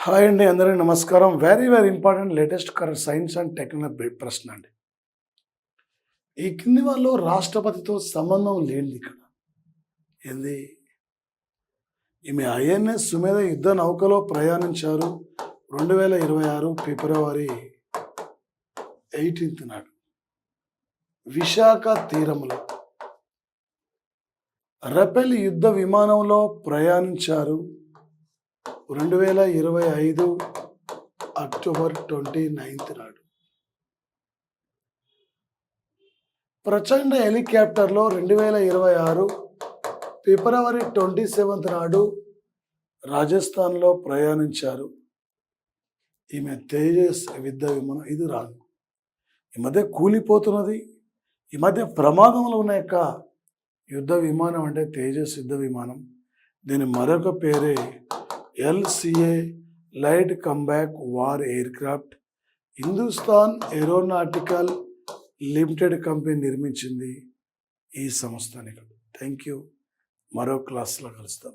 Hi అండి, అందరికీ నమస్కారం. Very important latest current science and technology ప్రశ్న అండి. ఈ కింది వాళ్ళు రాష్ట్రపతితో సంబంధం లేనిది ఇక్కడ ఏంది? ఈమె ఐఎన్ఎస్ సుమేధ యుద్ధ నౌకలో ప్రయాణించారు 2026 ఫిబ్రవరి 18 నాడు విశాఖ తీరంలో. రఫేల్ యుద్ధ విమానంలో ప్రయాణించారు 2025 అక్టోబర్ 29 నాడు. ప్రచండ హెలికాప్టర్లో 2026 ఫిబ్రవరి 27 నాడు రాజస్థాన్లో ప్రయాణించారు. ఈమె తేజస్ యుద్ధ విమానం. ఇది రాంగ్. ఈ మధ్య కూలిపోతున్నది, ఈ మధ్య ప్రమాదంలో ఉన్న యొక్క యుద్ధ విమానం అంటే తేజస్ యుద్ధ విమానం. దీని మరొక పేరే LCA light comeback war aircraft. Hindustan aeronautical limited company నిర్మించింది ఈ సంస్థని. Thank you. మరో క్లాస్లో కలుస్తాం.